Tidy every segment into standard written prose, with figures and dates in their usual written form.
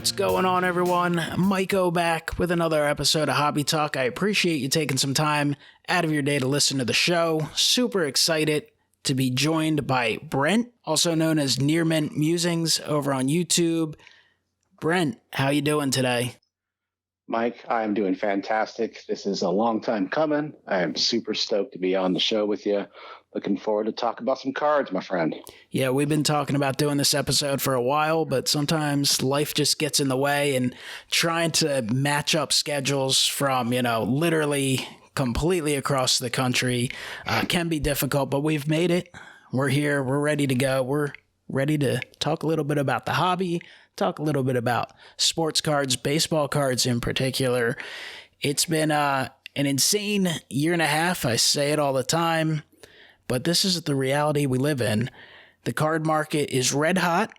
What's going on, everyone? MikeO back with another episode of Hobby Talk. I appreciate you taking some time out of your day to listen to the show. Super excited to be joined by Brent, also known as Near-Mint Musings, over on YouTube. Brent, how you doing today? Mike, I'm doing fantastic. This is a long time coming. I am super stoked to be on the show with you. Looking forward to talk about some cards, my friend. Yeah, we've been talking about doing this episode for a while, but sometimes life just gets in the way, and trying to match up schedules from, literally completely across the country can be difficult, but we've made it. We're here. We're ready to go. We're ready to talk a little bit about the hobby, talk a little bit about sports cards, baseball cards in particular. It's been an insane year and a half. I say it all the time, but this is the reality we live in. The card market is red hot.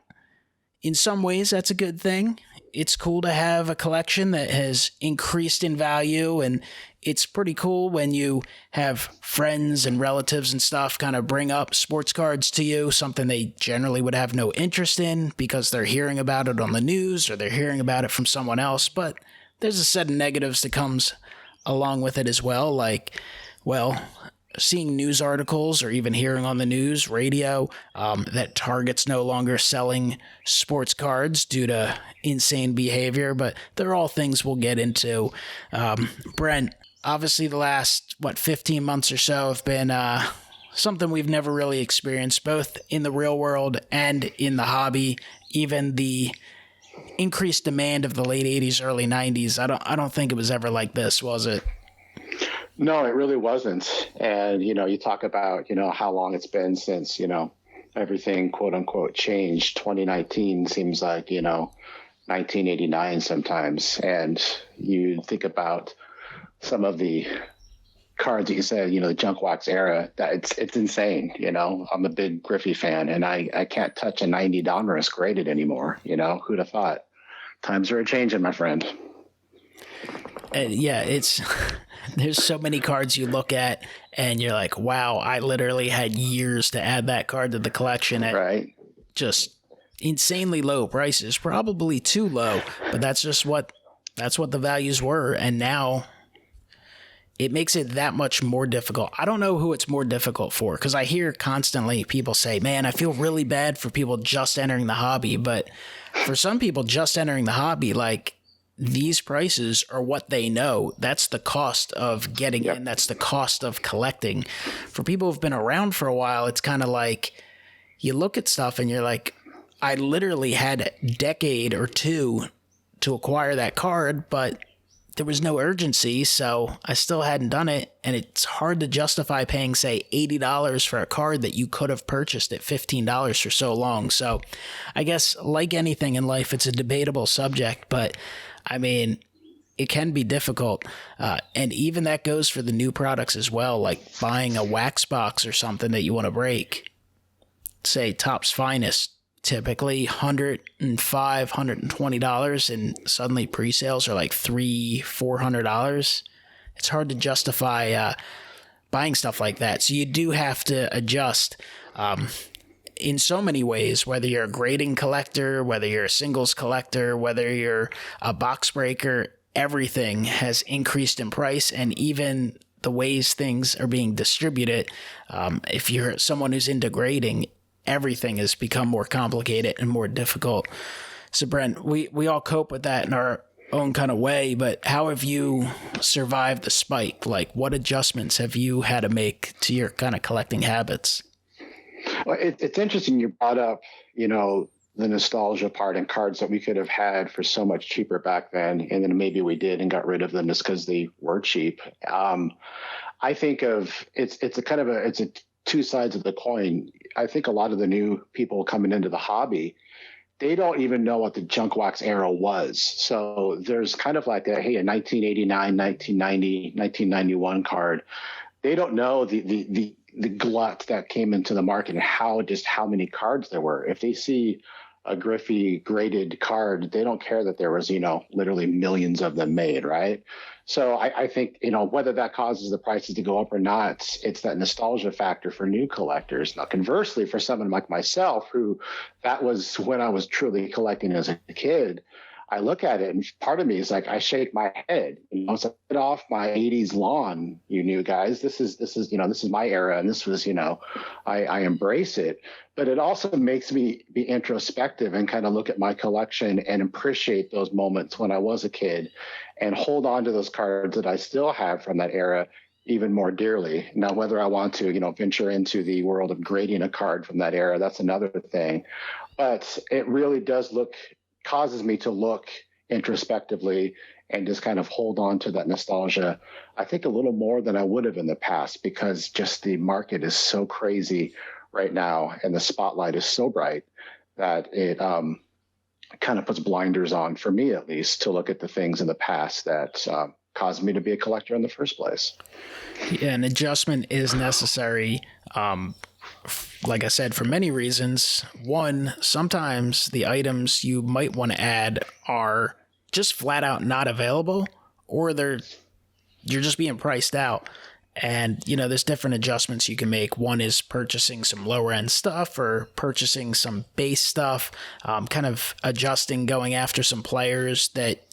In some ways, that's a good thing. It's cool to have a collection that has increased in value, and it's pretty cool when you have friends and relatives and stuff kind of bring up sports cards to you, something they generally would have no interest in because they're hearing about it on the news or they're hearing about it from someone else. But there's a set of negatives that comes along with it as well, like, seeing news articles or even hearing on the news, radio, that Target's no longer selling sports cards due to insane behavior, but they're all things we'll get into. Brent, obviously the last, 15 months or so have been something we've never really experienced, both in the real world and in the hobby. Even the increased demand of the late 80s, early 90s, I don't think it was ever like this, was it? No, it really wasn't. And, you talk about, how long it's been since, everything, quote unquote, changed. 2019 seems like, 1989 sometimes. And you think about some of the cards that you said, the junk wax era, that it's insane. I'm a big Griffey fan, and I can't touch a 90 Donruss graded anymore. Who'd have thought? Times are a changing, my friend. Yeah, there's so many cards you look at and you're like, wow, I literally had years to add that card to the collection at just insanely low prices, probably too low, but that's what the values were. And now it makes it that much more difficult. I don't know who it's more difficult for, because I hear constantly people say, man, I feel really bad for people just entering the hobby. But for some people just entering the hobby, like, these prices are what they know. That's the cost of getting in. That's the cost of collecting. For people who've been around for a while, it's kind of like you look at stuff and you're like, I literally had a decade or two to acquire that card, but there was no urgency, so I still hadn't done it. And it's hard to justify paying, say, $80 for a card that you could have purchased at $15 for so long. So I guess, like anything in life, it's a debatable subject, but I mean, it can be difficult. And even that goes for the new products as well, like buying a wax box or something that you want to break. Say Topps Finest, typically $105, $120, and suddenly pre-sales are like $300-$400. It's hard to justify buying stuff like that. So you do have to adjust in so many ways, whether you're a grading collector, whether you're a singles collector, whether you're a box breaker. Everything has increased in price, and even the ways things are being distributed. If you're someone who's into grading, everything has become more complicated and more difficult. So Brent, we all cope with that in our own kind of way, but how have you survived the spike? Like, what adjustments have you had to make to your kind of collecting habits? Well, it's interesting you brought up, the nostalgia part and cards that we could have had for so much cheaper back then, and then maybe we did and got rid of them just because they were cheap. I think of it's a two sides of the coin. I think a lot of the new people coming into the hobby, they don't even know what the junk wax era was. So there's kind of like a 1989, 1990, 1991 card. They don't know the glut that came into the market and how many cards there were. If they see a Griffey graded card, they don't care that there was, literally millions of them made, right? So I think, whether that causes the prices to go up or not, it's that nostalgia factor for new collectors. Now, conversely, for someone like myself, who that was when I was truly collecting as a kid, I look at it and part of me is like, I shake my head, so get off my 80s lawn, you new guys. This is, this is my era. And this was, I embrace it, but it also makes me be introspective and kind of look at my collection and appreciate those moments when I was a kid and hold on to those cards that I still have from that era even more dearly. Now, whether I want to, venture into the world of grading a card from that era, that's another thing. But it really causes me to look introspectively and just kind of hold on to that nostalgia, I think a little more than I would have in the past, because just the market is so crazy right now and the spotlight is so bright that it kind of puts blinders on, for me at least, to look at the things in the past that caused me to be a collector in the first place. Yeah, an adjustment is necessary. Like I said, for many reasons. One, sometimes the items you might want to add are just flat out not available, or you're just being priced out. And, there's different adjustments you can make. One is purchasing some lower end stuff or purchasing some base stuff, kind of adjusting, going after some players that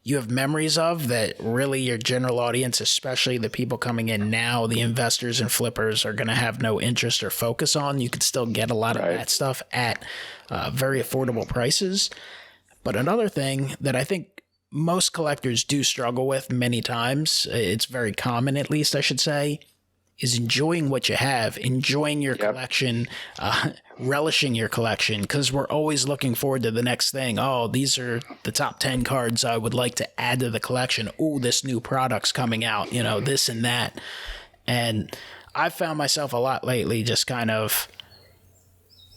you have memories of that really your general audience, especially the people coming in now, the investors and flippers, are going to have no interest or focus on. You could still get a lot of that stuff at very affordable prices. But another thing that I think most collectors do struggle with many times, it's very common at least, I should say, is enjoying what you have, enjoying your collection, relishing your collection, because we're always looking forward to the next thing. Oh, these are the top 10 cards I would like to add to the collection. Oh, this new product's coming out, this and that. And I've found myself a lot lately just kind of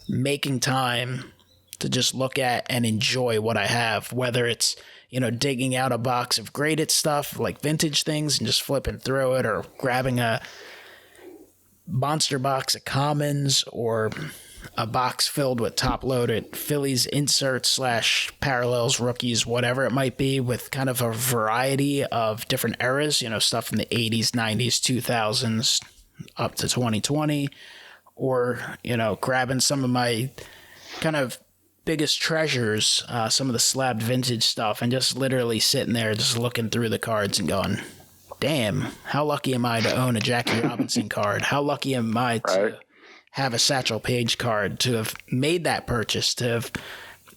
making time to just look at and enjoy what I have, whether it's, digging out a box of graded stuff like vintage things and just flipping through it, or grabbing a monster box of commons, or a box filled with top-loaded Phillies inserts / parallels, rookies, whatever it might be, with kind of a variety of different eras, stuff from the 80s, 90s, 2000s, up to 2020, or, grabbing some of my kind of biggest treasures, some of the slabbed vintage stuff, and just literally sitting there just looking through the cards and going, damn, how lucky am I to own a Jackie Robinson card? How lucky am I to have a Satchel Paige card, to have made that purchase, to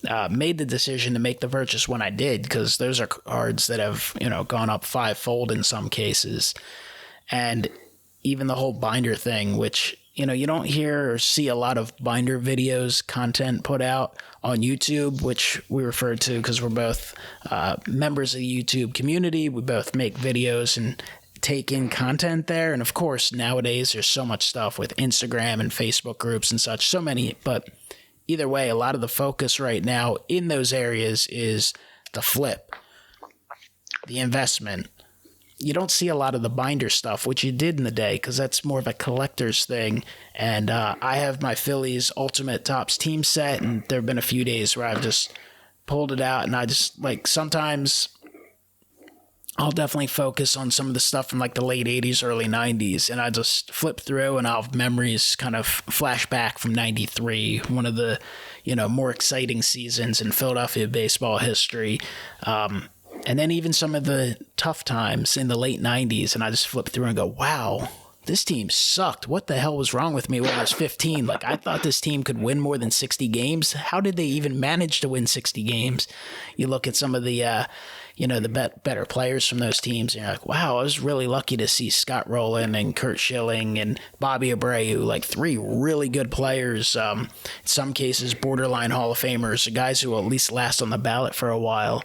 have made the decision to make the purchase when I did, because those are cards that have, gone up fivefold in some cases. And even the whole binder thing, which, you don't hear or see a lot of binder videos, content put out on YouTube, which we refer to because we're both members of the YouTube community. We both make videos and take in content there. And of course, nowadays there's so much stuff with Instagram and Facebook groups and such, so many. But either way, a lot of the focus right now in those areas is the flip, the investment. You don't see a lot of the binder stuff, which you did in the day, because that's more of a collector's thing. And I have my Phillies Ultimate Topps team set, and there have been a few days where I've just pulled it out, and I just, sometimes I'll definitely focus on some of the stuff from the late 80s, early 90s, and I just flip through, and I'll have memories kind of flash back from 93, one of the, more exciting seasons in Philadelphia baseball history. And then even some of the tough times in the late 90s, and I just flip through and go, wow, this team sucked. What the hell was wrong with me when I was 15? I thought this team could win more than 60 games. How did they even manage to win 60 games? You look at some of the, the better players from those teams, and you're like, wow, I was really lucky to see Scott Rowland and Kurt Schilling and Bobby Abreu, 3 really good players, in some cases borderline Hall of Famers, guys who will at least last on the ballot for a while.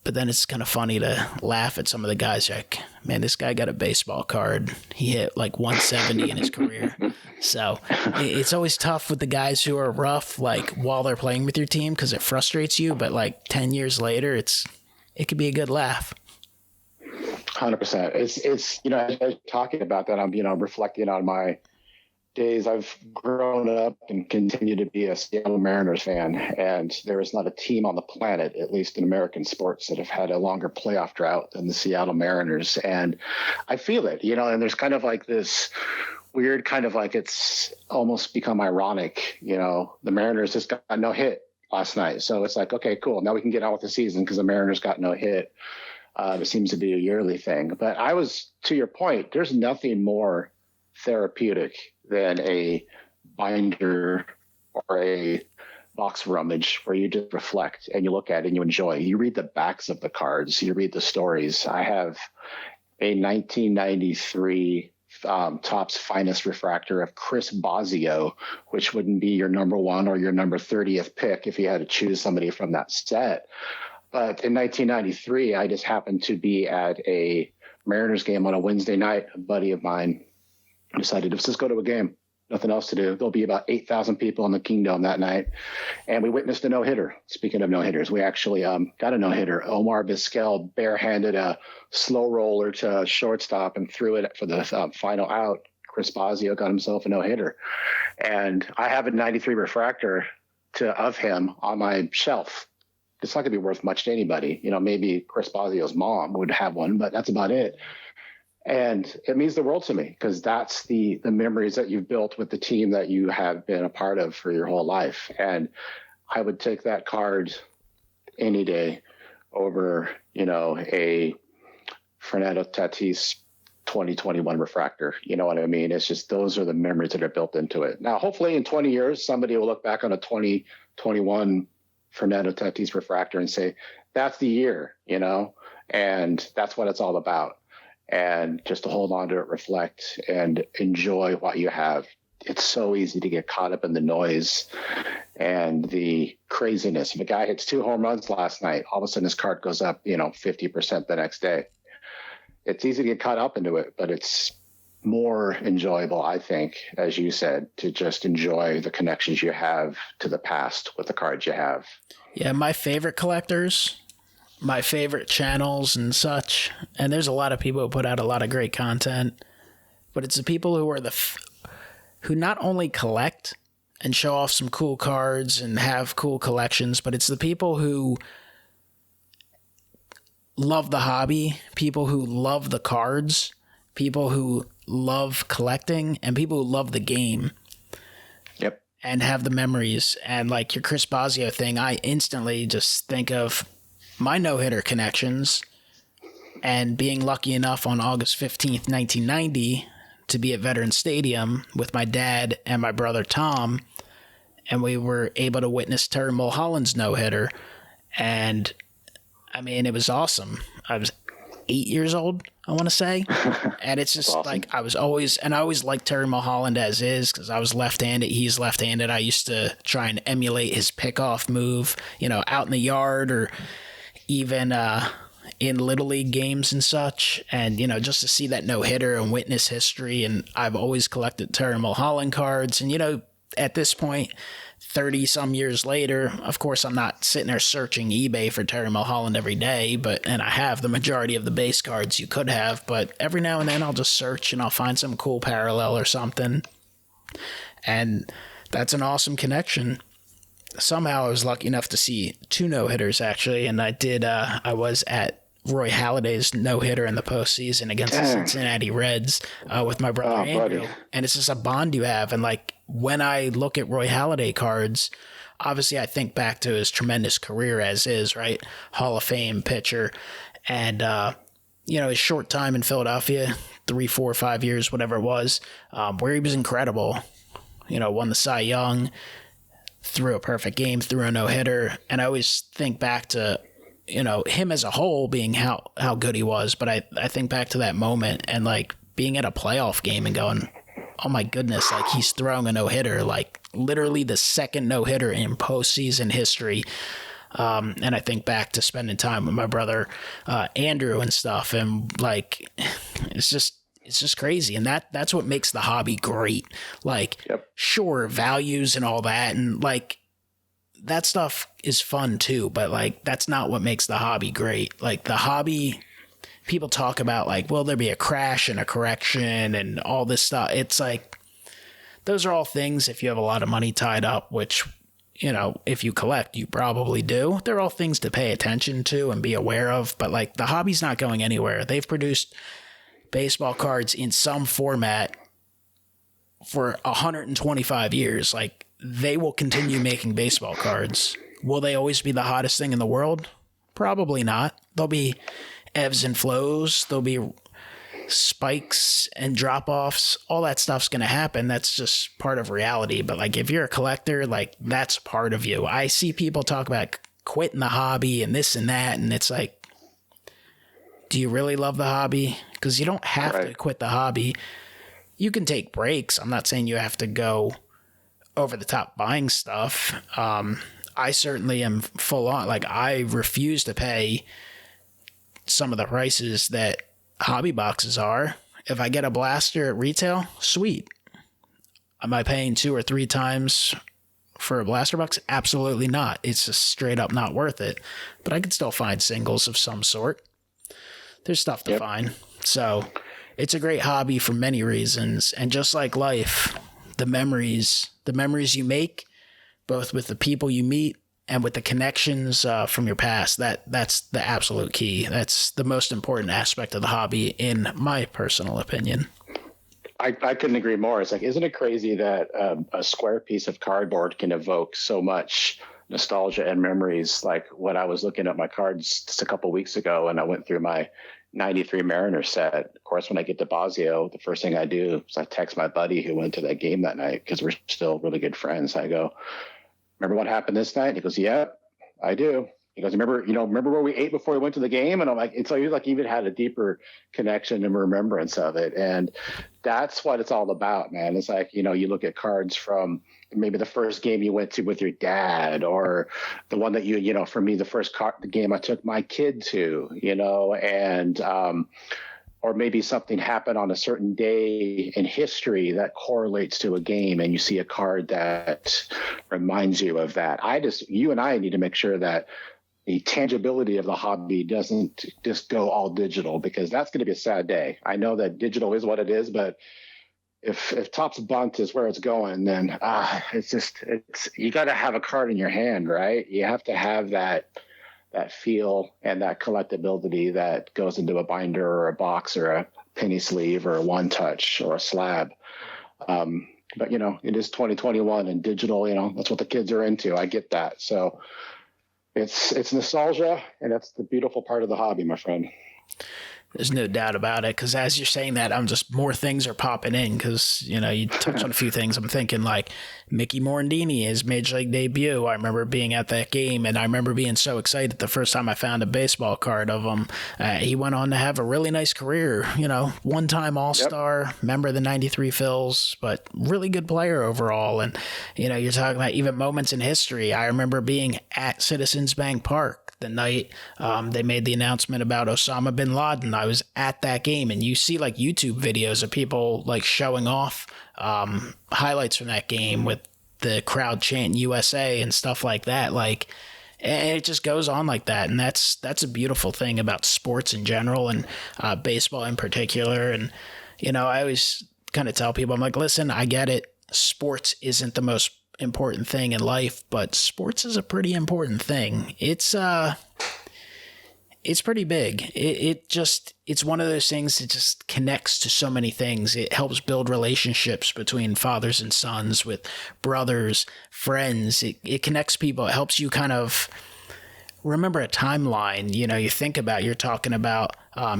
But then it's kind of funny to laugh at some of the guys like, man, this guy got a baseball card. He hit 170 in his career. So it's always tough with the guys who are rough, while they're playing with your team, because it frustrates you. But 10 years later, it could be a good laugh. 100%. It's as talking about that, I'm reflecting on my days. I've grown up and continue to be a Seattle Mariners fan, and there is not a team on the planet, at least in American sports, that have had a longer playoff drought than the Seattle Mariners. And I feel it, and there's kind of this weird kind of it's almost become ironic, the Mariners just got no hit last night. So it's like, okay, cool. Now we can get on with the season because the Mariners got no hit. It seems to be a yearly thing. But I was, to your point, there's nothing more therapeutic than a binder or a box rummage where you just reflect and you look at it and you enjoy. You read the backs of the cards, you read the stories. I have a 1993 Topps Finest refractor of Chris Bosio, which wouldn't be your number one or your number 30th pick if you had to choose somebody from that set. But in 1993, I just happened to be at a Mariners game on a Wednesday night. A buddy of mine decided, let's just go to a game. Nothing else to do. There'll be about 8,000 people in the Kingdome that night. And we witnessed a no-hitter. Speaking of no-hitters, we actually got a no-hitter. Omar Vizquel barehanded a slow roller to shortstop and threw it for the final out. Chris Bosio got himself a no-hitter. And I have a 93 refractor of him on my shelf. It's not going to be worth much to anybody. You know, maybe Chris Bosio's mom would have one, but that's about it. And it means the world to me because that's the memories that you've built with the team that you have been a part of for your whole life. And I would take that card any day over, you know, a Fernando Tatis 2021 refractor. You know what I mean? It's just, those are the memories that are built into it. Now, hopefully in 20 years, somebody will look back on a 2021 Fernando Tatis refractor and say, that's the year, you know, and that's what it's all about. And just to hold on to it, reflect, and enjoy what you have. It's so easy to get caught up in the noise and the craziness. If a guy hits 2 home runs last night, all of a sudden his card goes up, 50% the next day. It's easy to get caught up into it, but it's more enjoyable, I think, as you said, to just enjoy the connections you have to the past with the cards you have. Yeah, my favorite collectors, my favorite channels and such, and there's a lot of people who put out a lot of great content, but it's the people who are who not only collect and show off some cool cards and have cool collections, but it's the people who love the hobby, people who love the cards, people who love collecting, and people who love the game. Yep. And have the memories. And like your Chris Bosio thing, I instantly just think of my no-hitter connections and being lucky enough on August 15th, 1990 to be at Veterans Stadium with my dad and my brother Tom, and we were able to witness Terry Mulholland's no-hitter. And I mean, it was awesome. I was 8 years old, I want to say. And it's just awesome. Like I always liked Terry Mulholland as is because I was left-handed. He's left-handed. I used to try and emulate his pickoff move, out in the yard or even in Little League games and such. And, just to see that no-hitter and witness history. And I've always collected Terry Mulholland cards. And, at this point, 30 some years later, of course, I'm not sitting there searching eBay for Terry Mulholland every day, and I have the majority of the base cards you could have, but every now and then I'll just search and I'll find some cool parallel or something. And that's an awesome connection. Somehow I was lucky enough to see 2 no-hitters actually. And I was at Roy Halladay's no-hitter in the postseason against the Cincinnati Reds with my brother Andrew. Buddy. And it's just a bond you have. And like, when I look at Roy Halladay cards, obviously I think back to his tremendous career as is, right? Hall of Fame pitcher. And, his short time in Philadelphia, 3, 4, 5 years, whatever it was, where he was incredible, won the Cy Young, threw a perfect game, threw a no-hitter. And I always think back to, him as a whole being how good he was. But I think back to that moment and like being at a playoff game and going, oh my goodness, like he's throwing a no-hitter, like literally the second no-hitter in postseason history. And I think back to spending time with my brother Andrew and stuff, and like it's just crazy. And that's what makes the hobby great. Like, Sure, values and all that, and like that stuff is fun too, but like that's not what makes the hobby great. Like the hobby, people talk about like, will there be a crash and a correction and all this stuff? It's like, those are all things if you have a lot of money tied up, which, if you collect, you probably do. They're all things to pay attention to and be aware of, but like the hobby's not going anywhere. They've produced baseball cards in some format for 125 years. Like they will continue making baseball cards. Will they always be the hottest thing in the world? Probably not. There'll be ebbs and flows. There'll be spikes and drop-offs. All that stuff's going to happen. That's just part of reality. But like, if you're a collector, like, that's part of you. I see people talk about quitting the hobby and this and that, and it's like, do you really love the hobby? Because you don't have to quit the hobby. You can take breaks. I'm not saying you have to go over the top buying stuff. I certainly am full on. Like, I refuse to pay some of the prices that hobby boxes are. If I get a blaster at retail, sweet. Am I paying 2 or 3 times for a blaster box? Absolutely not. It's just straight up not worth it. But I can still find singles of some sort. There's stuff to find. So it's a great hobby for many reasons. And just like life, the memories you make, both with the people you meet and with the connections from your past, that's the absolute key. That's the most important aspect of the hobby, in my personal opinion. I couldn't agree more. It's like, isn't it crazy that a square piece of cardboard can evoke so much nostalgia and memories? Like, when I was looking at my cards just a couple of weeks ago, and I went through my 93 Mariner set. Of course, when I get to Bosio, the first thing I do is I text my buddy who went to that game that night, because we're still really good friends. I go, remember what happened this night? He goes, yeah, I do. He goes, remember where we ate before we went to the game? And I'm like, it's like, even had a deeper connection and remembrance of it. And that's what it's all about, man. It's like, you look at cards from maybe the first game you went to with your dad, or the one that for me, the game I took my kid to, and, or maybe something happened on a certain day in history that correlates to a game, and you see a card that reminds you of that. You and I need to make sure that the tangibility of the hobby doesn't just go all digital, because that's going to be a sad day. I know that digital is what it is, but if Topps Bunt is where it's going, then you got to have a card in your hand, right? You have to have that feel and that collectability that goes into a binder or a box or a penny sleeve or a one touch or a slab. But it is 2021 and digital, that's what the kids are into. I get that. So it's nostalgia, and that's the beautiful part of the hobby, my friend. There's no doubt about it, because as you're saying that, more things are popping in, because, you touch on a few things. I'm thinking like Mickey Morandini, his Major League debut. I remember being at that game, and I remember being so excited the first time I found a baseball card of him. He went on to have a really nice career, one-time All-Star, member of the 93 Phils, but really good player overall. And, you're talking about even moments in history. I remember being at Citizens Bank Park the night they made the announcement about Osama bin Laden. I was at that game, and you see like YouTube videos of people like showing off highlights from that game with the crowd chanting USA and stuff like that. Like, and it just goes on like that. And that's a beautiful thing about sports in general, and baseball in particular. And, I always kind of tell people, I'm like, listen, I get it. Sports isn't the most important thing in life, but sports is a pretty important thing. It's pretty big. It's one of those things that just connects to so many things. It helps build relationships between fathers and sons, with brothers, friends. It connects people. It helps you kind of remember a timeline. You're talking about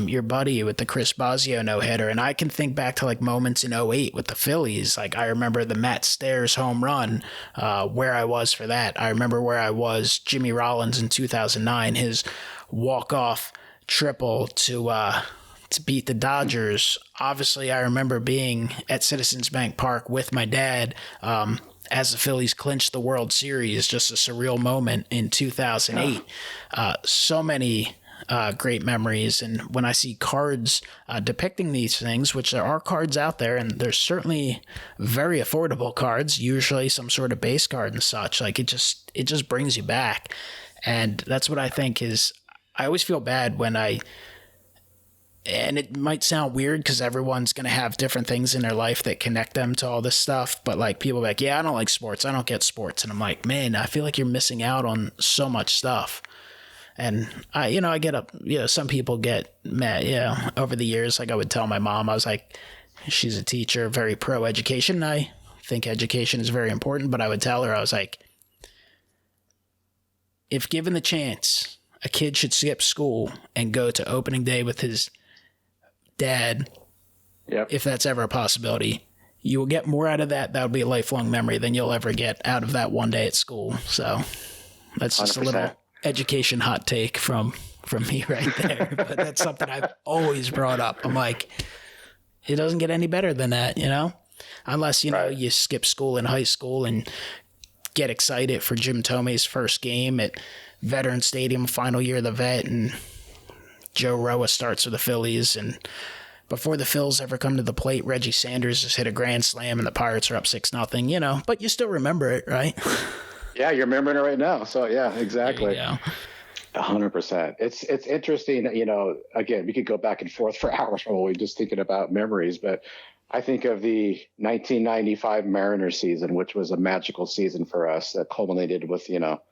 your buddy with the Chris Bosio no-hitter, and I can think back to like moments in '08 with the Phillies. Like, I remember the Matt Stairs home run, where I was for that. I remember where I was Jimmy Rollins in 2009, his walk-off triple to beat the Dodgers. Obviously, I remember being at Citizens Bank Park with my dad as the Phillies clinched the World Series, just a surreal moment in 2008. So many great memories. And when I see cards depicting these things, which there are cards out there, and there's certainly very affordable cards, usually some sort of base card and such, like it just brings you back. And that's what I think is, I always feel bad when and it might sound weird because everyone's going to have different things in their life that connect them to all this stuff. But like, people are like, yeah, I don't like sports. I don't get sports. And I'm like, man, I feel like you're missing out on so much stuff. And I get up, some people get mad, over the years. Like, I would tell my mom, I was like, she's a teacher, very pro education. And I think education is very important, but I would tell her, I was like, if given the chance, a kid should skip school and go to opening day with his dad, if that's ever a possibility, you will get more out of that. That would be a lifelong memory than you'll ever get out of that one day at school. So that's just 100%. A little education hot take from me right there. But that's something I've always brought up. I'm like, it doesn't get any better than that, you know? Unless, you know, you skip school in high school and get excited for Jim Tomei's first game at Veterans Stadium, final year of the vet, and Joe Roa starts with the Phillies, and before the Phils ever come to the plate, Reggie Sanders has hit a grand slam and the Pirates are up 6-0, you know, but you still remember it, right? Yeah, you're remembering it right now. So yeah, exactly. 100%. It's interesting, you know, again, we could go back and forth for hours probably just thinking about memories, but I think of the 1995 Mariners season, which was a magical season for us that culminated with, you know,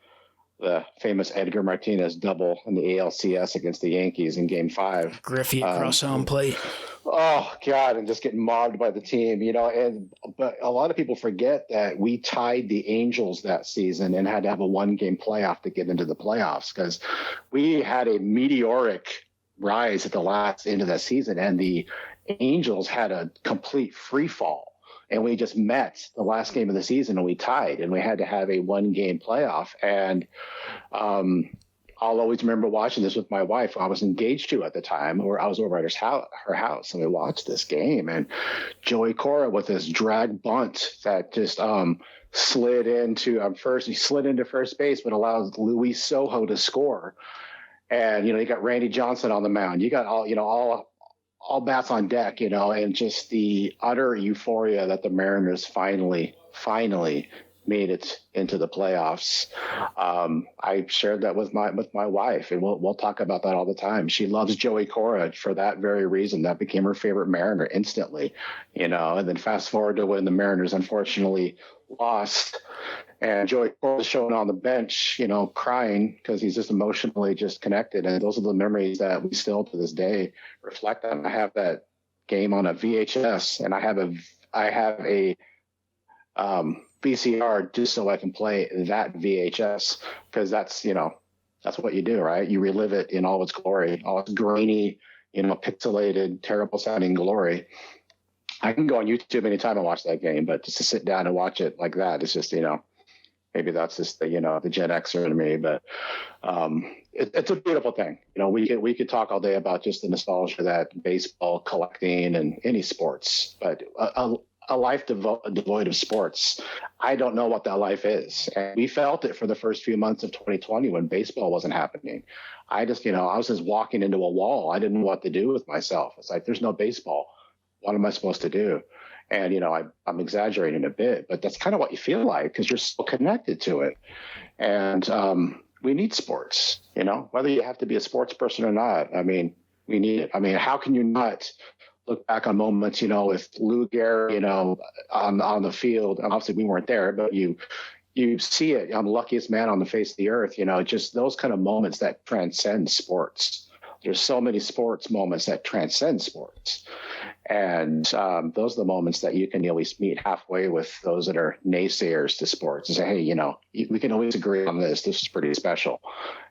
the famous Edgar Martinez double in the ALCS against the Yankees in Game 5. Griffey across home plate. Oh God, and just getting mobbed by the team, you know. But a lot of people forget that we tied the Angels that season and had to have a 1-game playoff to get into the playoffs because we had a meteoric rise at the last end of that season, and the Angels had a complete free fall. And we just met the last game of the season and we tied, and we had to have a 1-game playoff. And I'll always remember watching this with my wife, who I was engaged to at the time, or I was over at her house, and we watched this game. And Joey Cora with this drag bunt that just slid into first base, but allowed Luis Sojo to score. And, you know, you got Randy Johnson on the mound. You got all bats on deck, you know, and just the utter euphoria that the Mariners finally made it into the playoffs. I shared that with my wife, and we'll talk about that all the time. She loves Joey Cora for that very reason. That became her favorite Mariner instantly, you know. And then fast forward to when the Mariners unfortunately lost, and Joey Cora was showing on the bench, you know, crying because he's just emotionally just connected. And those are the memories that we still to this day reflect on. I have that game on a VHS, and I have a VCR just so I can play that VHS, because that's, you know, that's what you do, right? You relive it in all its glory, all its grainy, you know, pixelated, terrible sounding glory. I can go on YouTube anytime and watch that game, but just to sit down and watch it like that, it's just, you know, maybe that's just the, you know, the Gen Xer in me, but it's a beautiful thing. You know, we could talk all day about just the nostalgia that baseball, collecting, and any sports, but a life devoid of sports, I don't know what that life is. And we felt it for the first few months of 2020 when baseball wasn't happening. I just, you know, I was just walking into a wall. I didn't know what to do with myself. It's like, there's no baseball. What am I supposed to do? And, you know, I'm exaggerating a bit, but that's kind of what you feel like because you're so connected to it. And we need sports, you know, whether you have to be a sports person or not. I mean, we need it. I mean, how can you not look back on moments, you know, with Lou Gehrig, you know, on the field? Obviously, we weren't there, but you see it. I'm the luckiest man on the face of the earth, you know, just those kind of moments that transcend sports. There's so many sports moments that transcend sports. And those are the moments that you can at least meet halfway with those that are naysayers to sports and say, hey, you know, we can always agree on this. This is pretty special.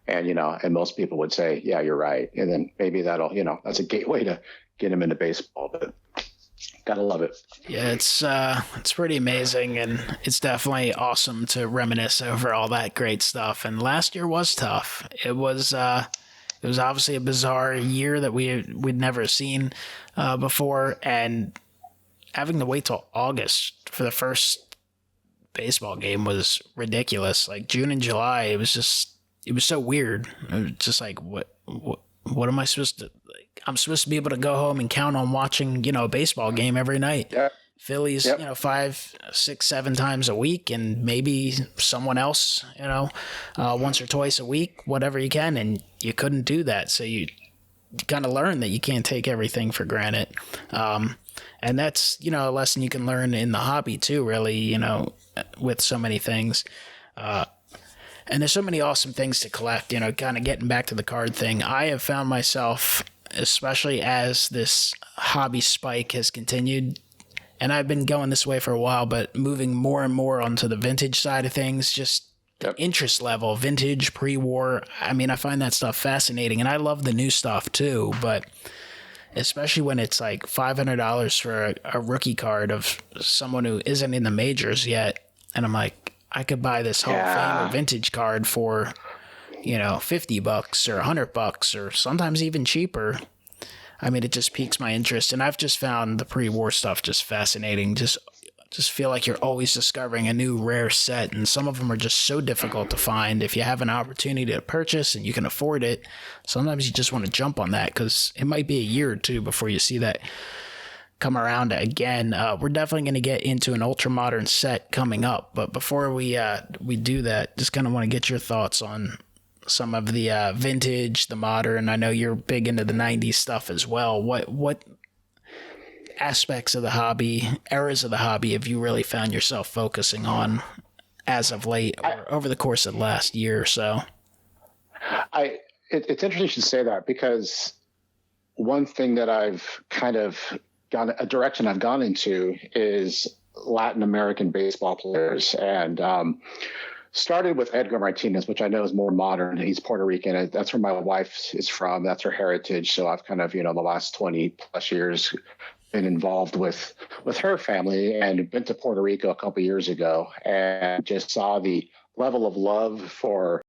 And, you know, and most people would say, yeah, you're right. And then maybe that'll, you know, that's a gateway to get them into baseball, but gotta love it. Yeah, it's pretty amazing, and it's definitely awesome to reminisce over all that great stuff. And last year was tough. It was obviously a bizarre year that we'd never seen before, and having to wait till August for the first baseball game was ridiculous. Like June and July, it was so weird. It was just like, what am I supposed to? I'm supposed to be able to go home and count on watching, you know, a baseball game every night. Yeah. Phillies, you know, 5, 6, 7 times a week, and maybe someone else, you know, once or twice a week, whatever you can. And you couldn't do that. So you kind of learn that you can't take everything for granted. And that's, you know, a lesson you can learn in the hobby too, really, you know, with so many things. And there's so many awesome things to collect, you know, kind of getting back to the card thing. I have found myself, especially as this hobby spike has continued, and I've been going this way for a while, but moving more and more onto the vintage side of things, just Yep. interest level, vintage, pre-war. I mean, I find that stuff fascinating, and I love the new stuff too, but especially when it's like $500 for a rookie card of someone who isn't in the majors yet. And I'm like, I could buy this Hall of Fame or vintage card for, $50 or $100 or sometimes even cheaper. I mean, it just piques my interest. And I've just found the pre-war stuff just fascinating. Just feel like you're always discovering a new rare set, and some of them are just so difficult to find. If you have an opportunity to purchase and you can afford it, sometimes you just want to jump on that because it might be a year or two before you see that come around again. We're definitely going to get into an ultra modern set coming up, but before we do that, just kind of want to get your thoughts on some of the vintage, the modern. I know you're big into the 90s stuff as well. What aspects of the hobby, eras of the hobby, have you really found yourself focusing on as of late or over the course of the last year or so? It's interesting you should say that, because one thing that I've kind of a direction I've gone into is Latin American baseball players, and started with Edgar Martinez, which I know is more modern. He's Puerto Rican. That's where my wife is from. That's her heritage. So I've kind of, the last 20 plus years been involved with her family, and been to Puerto Rico a couple of years ago, and just saw the level of love for